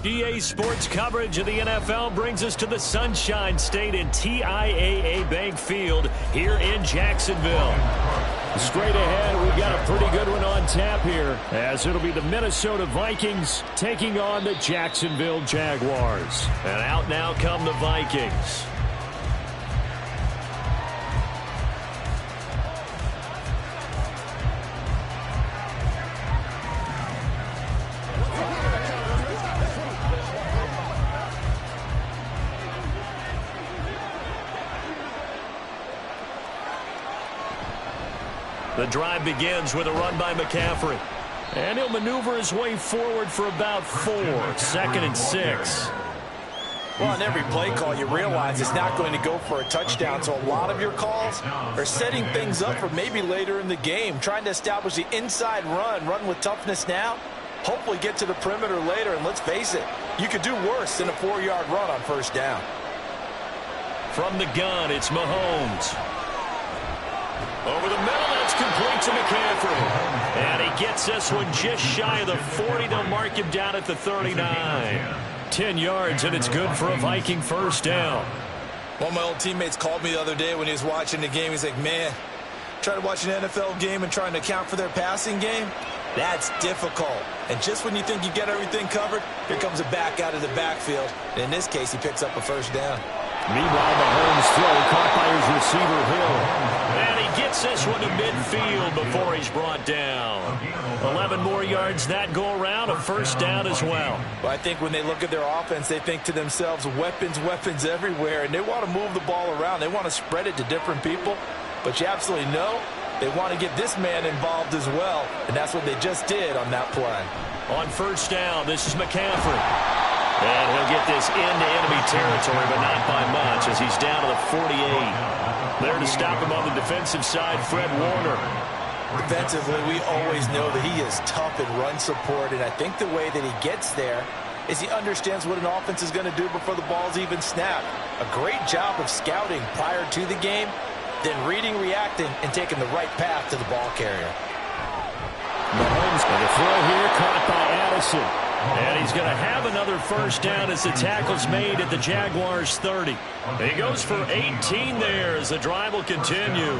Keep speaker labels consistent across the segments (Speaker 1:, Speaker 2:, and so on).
Speaker 1: GA Sports coverage of the NFL brings us to the Sunshine State in TIAA Bank Field here in Jacksonville. Straight ahead, we've got a pretty good one on tap here, as it'll be the Minnesota Vikings taking on the Jacksonville Jaguars. And out now come the Vikings. The drive begins with a run by McCaffrey. And he'll maneuver his way forward for about 4. 2nd and 6.
Speaker 2: Well, on every play call, you realize it's not going to go for a touchdown. So a lot of your calls are setting things up for maybe later in the game, trying to establish the inside run with toughness now, hopefully get to the perimeter later. And let's face it, you could do worse than a 4-yard run on 1st down.
Speaker 1: From the gun, it's Mahomes. Over the middle, that's complete to McCaffrey. And he gets this one just shy of the 40. They'll mark him down at the 39. 10 yards, and it's good for a Viking 1st down.
Speaker 2: One of my old teammates called me the other day when he was watching the game. He's like, man, trying to watch an NFL game and trying to account for their passing game? That's difficult. And just when you think you get everything covered, here comes a back out of the backfield. And in this case, he picks up a 1st down.
Speaker 1: Meanwhile, Mahomes throw caught by his receiver, Hill. And he gets this one to midfield before he's brought down. 11 more yards that go around, a 1st down as well.
Speaker 2: Well, I think when they look at their offense, they think to themselves, weapons, weapons everywhere. And they want to move the ball around. They want to spread it to different people. But you absolutely know they want to get this man involved as well. And that's what they just did on that play.
Speaker 1: On 1st down, this is McCaffrey. And he'll get this into enemy territory, but not by much, as he's down to the 48. There to stop him on the defensive side, Fred Warner.
Speaker 2: Defensively, we always know that he is tough in run support, and I think the way that he gets there is he understands what an offense is going to do before the ball's even snapped. A great job of scouting prior to the game, then reading, reacting, and taking the right path to the ball carrier.
Speaker 1: Mahomes going to throw here, caught by Addison. And he's going to have another 1st down as the tackle's made at the Jaguars' 30. He goes for 18 there as the drive will continue.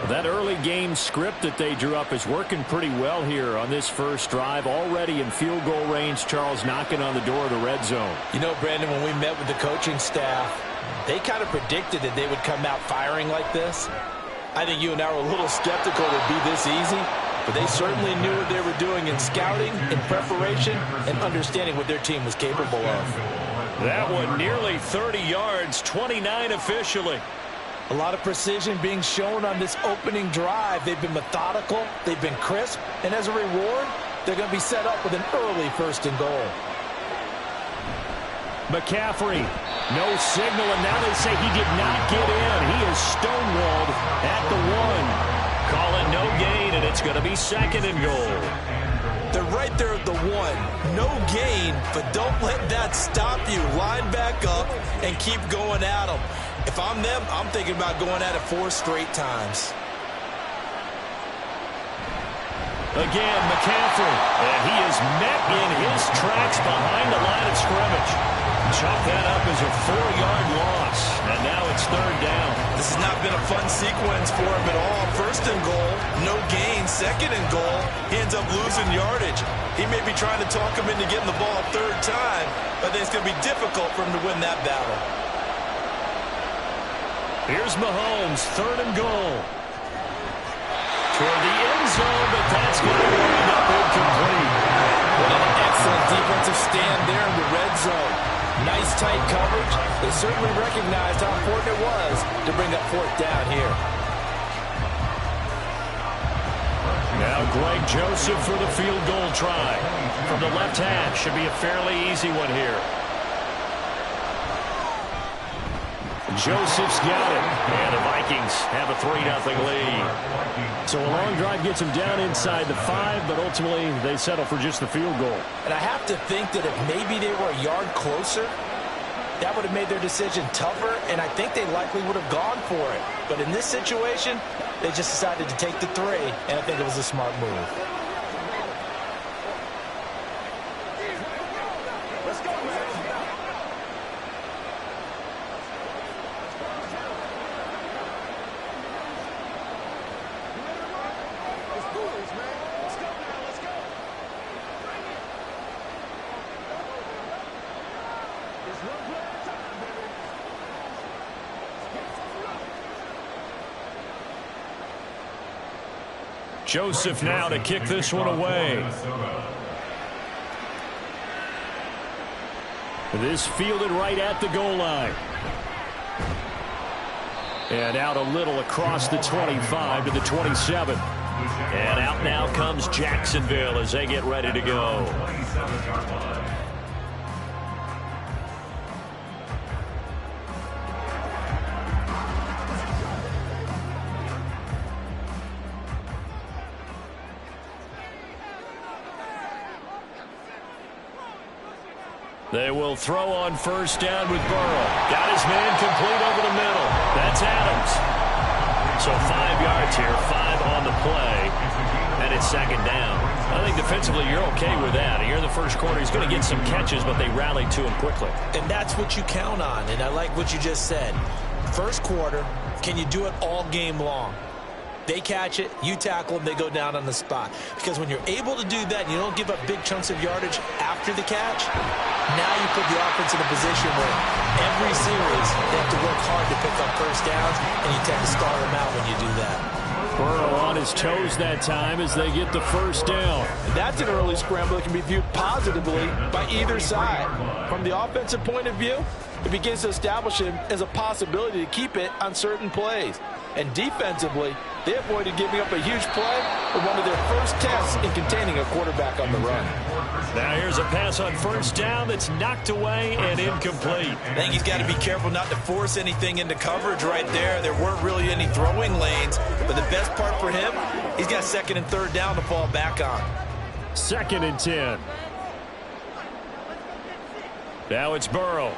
Speaker 1: That early game script that they drew up is working pretty well here on this 1st drive. Already in field goal range, Charles knocking on the door of the red zone.
Speaker 2: You know, Brandon, when we met with the coaching staff, they kind of predicted that they would come out firing like this. I think you and I were a little skeptical it would be this easy. But they certainly knew what they were doing in scouting, in preparation, and understanding what their team was capable of.
Speaker 1: That one nearly 30 yards, 29 officially.
Speaker 2: A lot of precision being shown on this opening drive. They've been methodical, they've been crisp, and as a reward, they're going to be set up with an early 1st and goal.
Speaker 1: McCaffrey, no signal, and now they say he did not get in. He is stonewalled at the 1. Call it no gain, and it's going to be 2nd and goal.
Speaker 2: They're right there at the 1. No gain, but don't let that stop you. Line back up and keep going at them. If I'm them, I'm thinking about going at it 4 straight times.
Speaker 1: Again, McCaffrey, and he is met in his tracks behind the line of scrimmage. Chop that up as a 4-yard loss, and now it's 3rd down.
Speaker 2: This has not been a fun sequence for him at all. 1st and goal, no gain. 2nd and goal, he ends up losing yardage. He may be trying to talk him into getting the ball a 3rd time, but I think it's going to be difficult for him to win that battle.
Speaker 1: Here's Mahomes, 3rd and goal. Toward the end zone, but that's going to wind up incomplete.
Speaker 2: What an excellent defensive stand there in the red zone. Nice tight coverage. They certainly recognized how important it was to bring up 4th down here.
Speaker 1: Now Greg Joseph for the field goal try. From the left hash, should be a fairly easy one here. Joseph's got it. And the Vikings have a 3-0 lead. So a long drive gets them down inside the 5, but ultimately they settle for just the field goal.
Speaker 2: And I have to think that if maybe they were a yard closer, that would have made their decision tougher, and I think they likely would have gone for it. But in this situation, they just decided to take the 3, and I think it was a smart move.
Speaker 1: Joseph now to kick this one away. This fielded right at the goal line. And out a little across the 25 to the 27. And out now comes Jacksonville as they get ready to go. They will throw on first down with Burrow. Got his man complete over the middle. That's Adams. So 5 yards here, 5 on the play, and it's second down. I think defensively you're okay with that. Here in the first quarter, he's going to get some catches, but they rallied to him quickly.
Speaker 2: And that's what you count on, and I like what you just said. First quarter, can you do it all game long? They catch it, you tackle them, they go down on the spot. Because when you're able to do that and you don't give up big chunks of yardage after the catch, now you put the offense in a position where every series they have to work hard to pick up first downs, and you tend to stall them out when you do that.
Speaker 1: Burrow on his toes that time as they get the first down.
Speaker 2: And that's an early scramble that can be viewed positively by either side. From the offensive point of view, it begins to establish him as a possibility to keep it on certain plays. And defensively, they avoided giving up a huge play in one of their first tests in containing a quarterback on the run.
Speaker 1: Now here's a pass on first down that's knocked away and incomplete.
Speaker 2: I think he's got to be careful not to force anything into coverage right there. There weren't really any throwing lanes, but the best part for him, he's got second and third down to fall back on.
Speaker 1: 2nd and 10. Now it's Burrow.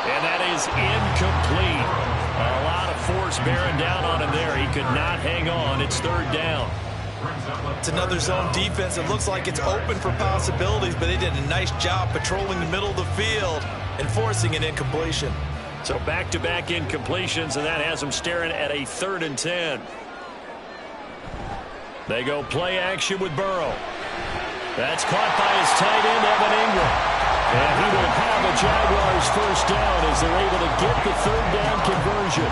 Speaker 1: And that is incomplete. A lot of force bearing down on him there. He could not hang on. It's third down.
Speaker 2: It's another zone defense. It looks like it's open for possibilities, but they did a nice job patrolling the middle of the field and forcing an incompletion.
Speaker 1: So back-to-back incompletions, and that has them staring at a 3rd and 10. They go play action with Burrow. That's caught by his tight end, Evan Ingram. And he will have the Jaguars first down as they're able to get the 3rd down conversion.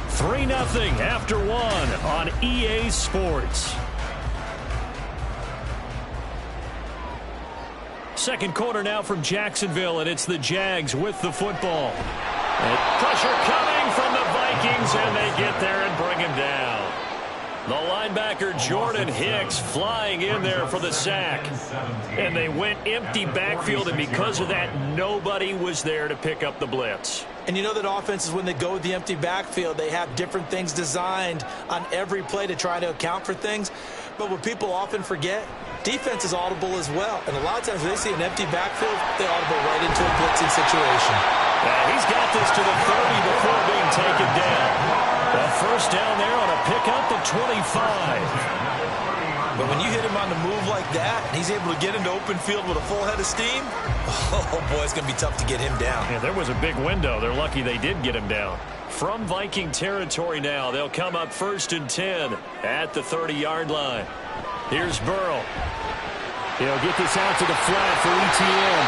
Speaker 1: Three 3-0 after one on EA Sports. Second quarter now from Jacksonville, and it's the Jags with the football. And pressure coming from the Vikings, and they get there and bring him down. The linebacker Jordan Hicks flying in there for the sack. And they went empty backfield, and because of that, nobody was there to pick up the blitz.
Speaker 2: And you know that offenses, when they go with the empty backfield, they have different things designed on every play to try to account for things. But what people often forget, defense is audible as well. And a lot of times when they see an empty backfield, they audible right into a blitzing situation.
Speaker 1: He's got this to the 30 before being taken down. The first down there on a pickup at 25.
Speaker 2: But when you hit him on the move like that, and he's able to get into open field with a full head of steam, oh boy, it's going to be tough to get him down.
Speaker 1: Yeah, there was a big window. They're lucky they did get him down. From Viking territory now, they'll come up 1st and 10 at the 30-yard line. Here's Burrow. He'll get this out to the flat for ETN.